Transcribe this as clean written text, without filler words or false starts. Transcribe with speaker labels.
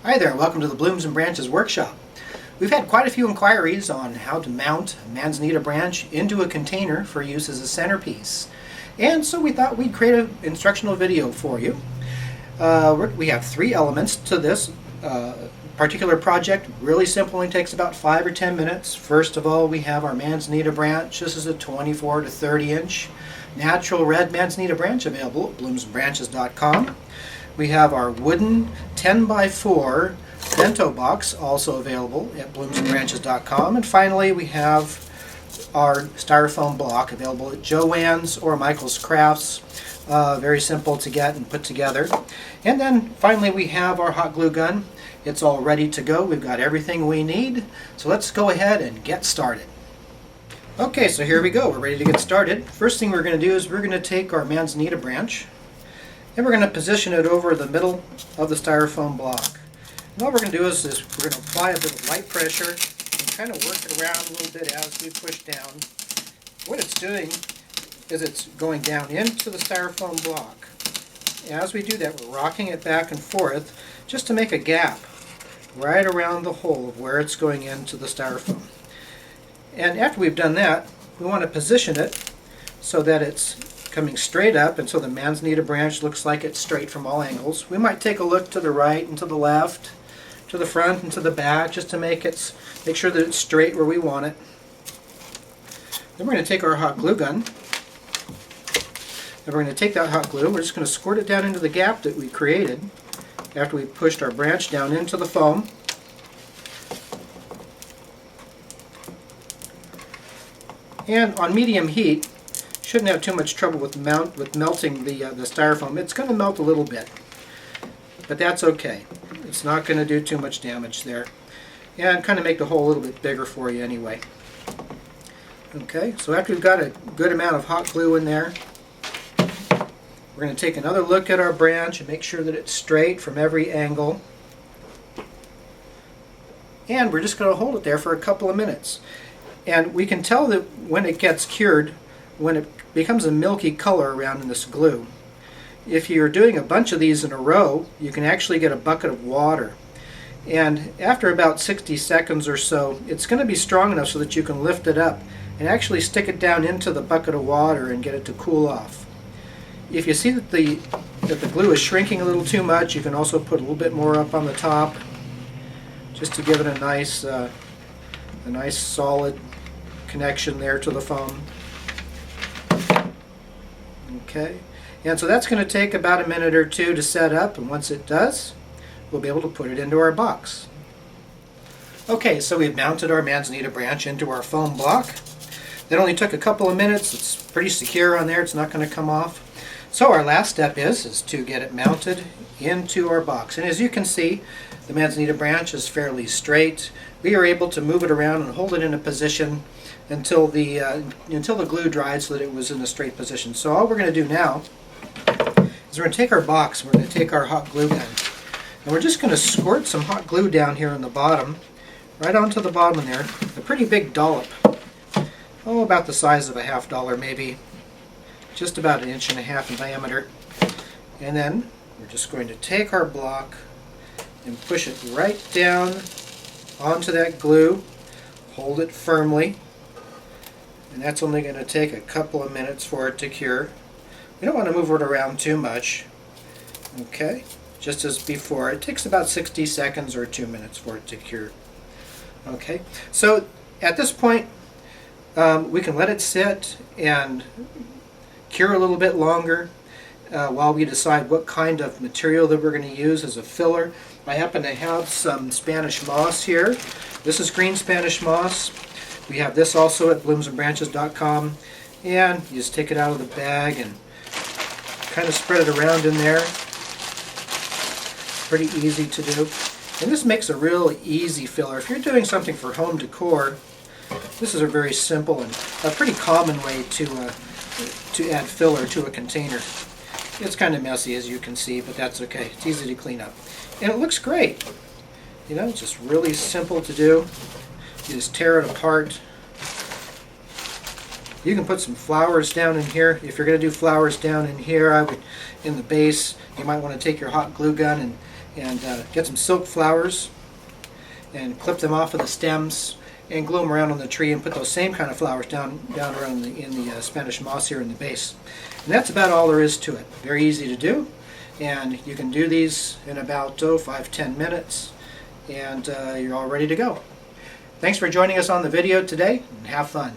Speaker 1: Hi there, welcome to the Blooms and Branches workshop. We've had quite a few inquiries on how to mount a Manzanita branch into a container for use as a centerpiece. And so we thought we'd create an instructional video for you. We have 3 elements to this particular project. Really simple, only takes about 5 or 10 minutes. First of all, we have our Manzanita branch. This is a 24 to 30 inch natural red Manzanita branch available at bloomsandbranches.com. We have our wooden 10x4 bento box also available at bloomsandbranches.com. And finally, we have our styrofoam block available at Joann's or Michael's Crafts. Very simple to get and put together. And then finally, we have our hot glue gun. It's all ready to go. We've got everything we need. So let's go ahead and get started. Okay, so here we go. We're ready to get started. First thing we're going to do is we're going to take our Manzanita branch and we're going to position it over the middle of the styrofoam block. And what we're going to do is we're going to apply a bit of light pressure and kind of work it around a little bit as we push down. What it's doing is it's going down into the styrofoam block. As we do that, we're rocking it back and forth just to make a gap right around the hole of where it's going into the styrofoam. And after we've done that, we want to position it so that it's coming straight up, and so the Manzanita branch looks like it's straight from all angles. We might take a look to the right and to the left, to the front and to the back, just to make sure that it's straight where we want it. Then we're going to take our hot glue gun, and we're going to take that hot glue, we're just going to squirt it down into the gap that we created after we pushed our branch down into the foam. And on medium heat, shouldn't have too much trouble with melting the styrofoam. It's going to melt a little bit, but that's okay. It's not going to do too much damage there. And kind of make the hole a little bit bigger for you anyway. Okay, so after we've got a good amount of hot glue in there, we're going to take another look at our branch and make sure that it's straight from every angle. And we're just going to hold it there for a couple of minutes. And we can tell that when it gets cured, when it becomes a milky color around in this glue. If you're doing a bunch of these in a row, you can actually get a bucket of water. And after about 60 seconds or so, it's going to be strong enough so that you can lift it up and actually stick it down into the bucket of water and get it to cool off. If you see that the glue is shrinking a little too much, you can also put a little bit more up on the top just to give it a nice solid connection there to the foam. Okay, and so that's going to take about a minute or two to set up, and once it does, we'll be able to put it into our box. Okay, so we've mounted our Manzanita branch into our foam block. That only took a couple of minutes. It's pretty secure on there. It's not going to come off. So our last step is to get it mounted into our box. And as you can see, the Manzanita branch is fairly straight. We are able to move it around and hold it in a position until the glue dried so that it was in a straight position. So all we're going to do now is we're going to take our box and we're going to take our hot glue gun. And we're just going to squirt some hot glue down here on the bottom, right onto the bottom there, a pretty big dollop. Oh, about the size of a $half maybe, just about 1.5 inches in diameter. And then we're just going to take our block and push it right down onto that glue, hold it firmly, and that's only going to take a couple of minutes for it to cure. We don't want to move it around too much. Okay, just as before, it takes about 60 seconds or 2 minutes for it to cure. Okay, so at this point, we can let it sit and cure a little bit longer while we decide what kind of material that we're going to use as a filler. I happen to have some Spanish moss here. This is green Spanish moss. We have this also at bloomsandbranches.com, and you just take it out of the bag and kind of spread it around in there. Pretty easy to do. And this makes a real easy filler. If you're doing something for home decor, this is a very simple and a pretty common way to add filler to a container. It's kind of messy, as you can see, but that's okay. It's easy to clean up. And it looks great. You know, it's just really simple to do. You just tear it apart. You can put some flowers down in here. If you're going to do flowers down in here, in the base, you might want to take your hot glue gun and get some silk flowers and clip them off of the stems and glue them around on the tree, and put those same kind of flowers down around in the Spanish moss here in the base. And that's about all there is to it. Very easy to do, and you can do these in about 5-10 minutes, and you're all ready to go. Thanks for joining us on the video today, and have fun.